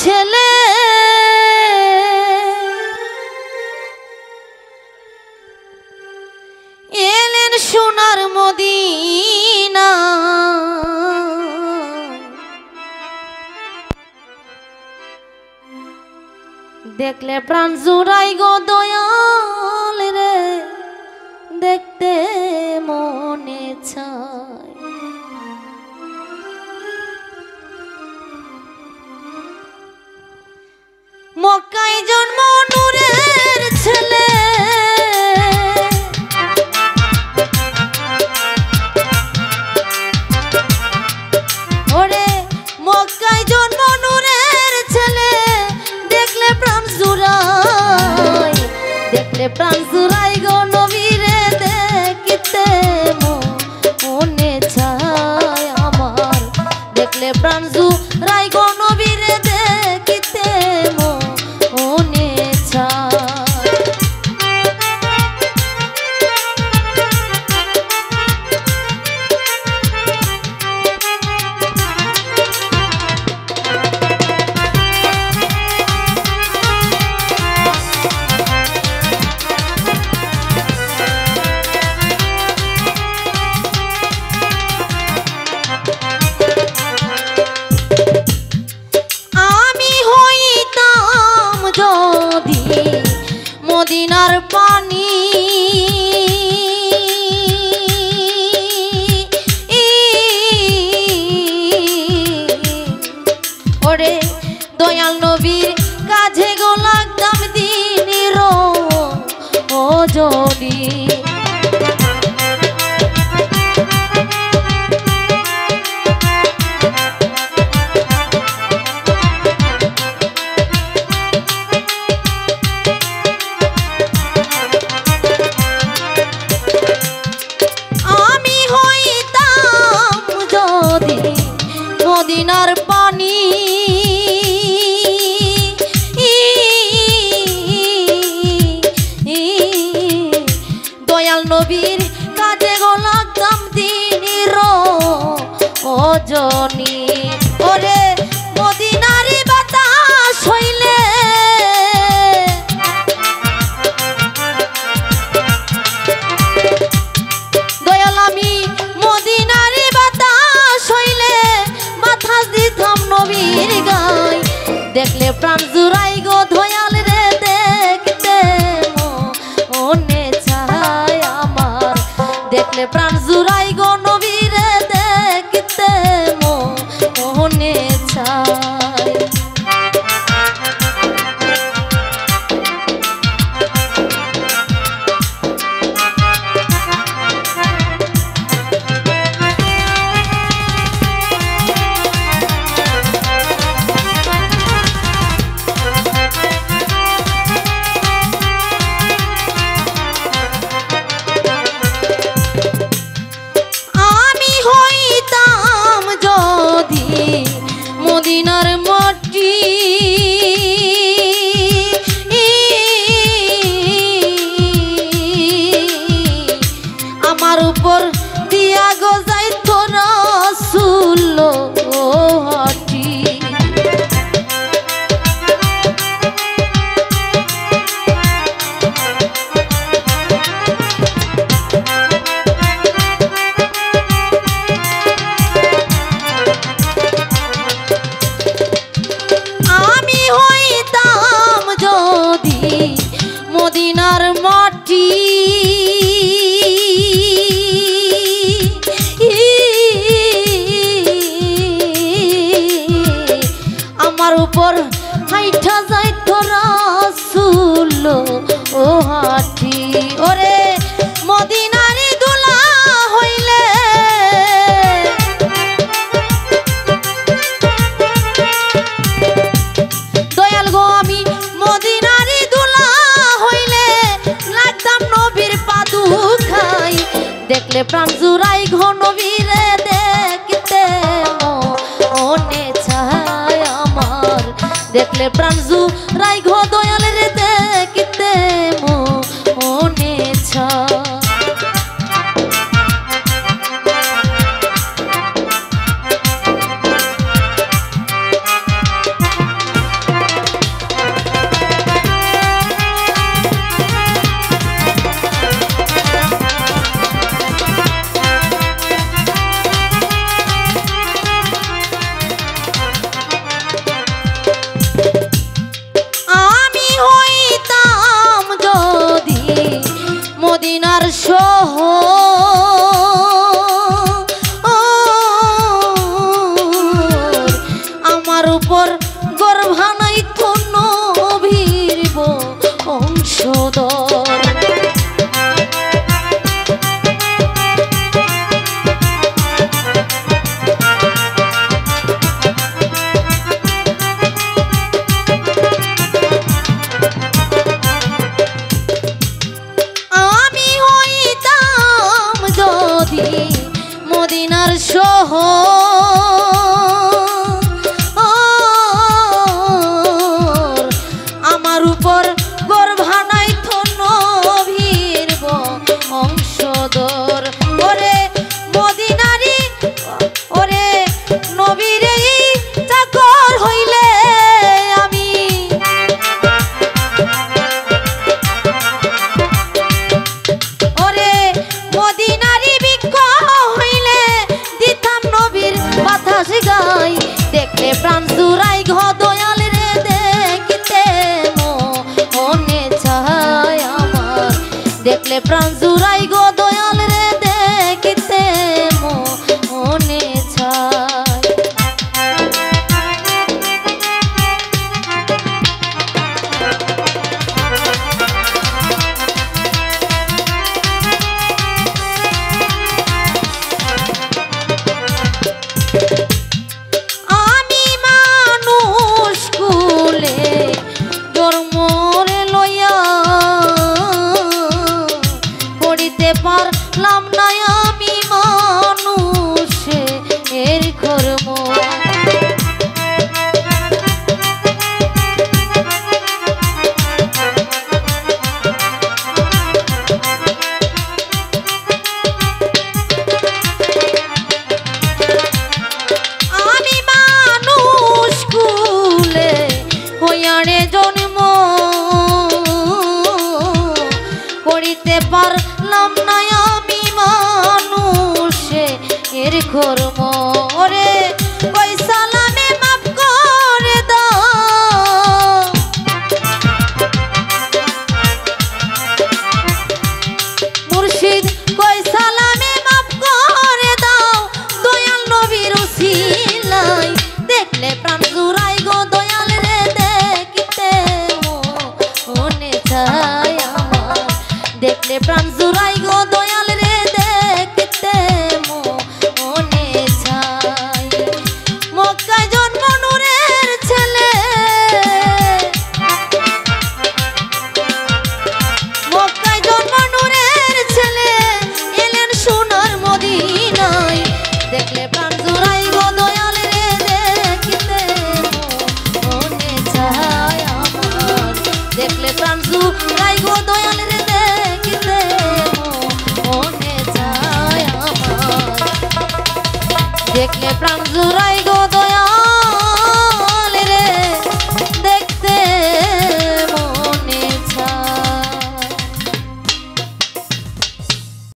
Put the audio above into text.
ছেলে এলেন সোনার মদিনা, দেখলে প্রাণ জুড়াই গো দয়াল রে, দেখতে মনে চায়। মক্কায় জন্ম নূরের ছেলে, ওরে মক্কায় জন্ম নূরের ছেলে, দেখলে প্রাণ জুড়াই, দেখলে প্রাণ জুড়াই গো নবীরে, দেখতে মনে চায় আমার, দেখলে প্রাণ জুড়াই গো নবীরে, দেখতে মনে চায়। মদিনার পানি ওরে দয়াল নবীর কাছে গো লাগতাম দিনের রজনী। মদিনার পানি দয়াল নবীর কাজে গো লাগতাম দিনের রজনী। ওরে মদিনারি বাতাস হইলে দয়াল আমি মদিনারি বাতাস হইলে বাতাস দিতাম নবীর গায়, দেখলে প্রাণ জুড়াই গো দয়াল রে, দেখতে মনে চায় আমার, দেখলে প্রাণ জুড়াই গো নবীরে, দেখতে মনে চায়। মদিনার মাটি আমার উপর দিয়া গো যাইত রাসূল হাঁটি, মদিনার মাটি আমার উপর হাইঠা যাইত রাসূল হাঁটি। ওরে মদিনারি দুলা হইলে দয়াল গো আমি মদিনারি দুলা হইলে লাগতাম নবীর পাদু খাই, দেখলে প্রাণ জুড়াই গো নবীরে, দেখতে মনে চায় আমার, দেখলে প্রাণ জুড়াই গো দয়াল রে, দেখতে মনে চায়। উপর গর্ভানাই তো নবীর বংশধর। আমি হইতাম যদি মদিনার শহর, আমার উপর গর্ভানাই তো নবীর বংশধর। ওরে মদিনারি ওরে নবীর এই চাকর হইলে আমি ওরে মদিনারি বৃক্ষ হইলে দিতাম নবীর বাতাস গাই। দেখলে প্রাণ জুড়াই ঘ দয়াল রে দেখিতে মনে চায় আমার, দেখলে প্রাণ জুড়াই গো দয়াল রে দেখিতে মনে চায়। আমি মানুষ কুলে জন্মরে লইয়া করিতে পারলাম না আমি মানুষে এর কর্ম। আমি মানুষ কুলে হইয়ারে জন্ম করিতে পারলাম না আমি মানুষে এর কর্ম। ওরে ওই সালামে মাফ করে দাও, মুর্শিদ কই সালামে মাফ করে দাও দয়াল নবীর উসিলাই। দেখলে প্রাণ জুড়াই গো দয়াল রে দেখিতে মনে চায় আমার, দেখলে প্রাণ জুড়াই গো দয়াল রে দেখিতে মনে চায়। মক্কায় জন্ম নূরের ছেলে, মক্কায় জন্ম নূরের ছেলে এলেন সোনার মদিনায়। দেখলে প্রাণ জুড়াই গো দয়াল রে দেখিতে মনে চায় আমার, দেখলে প্রাণ জুড়াই গো দয়াল রে দেখিতে মনে চায় আমার, দেখলে প্রাণ জুড়াই গো দয়াল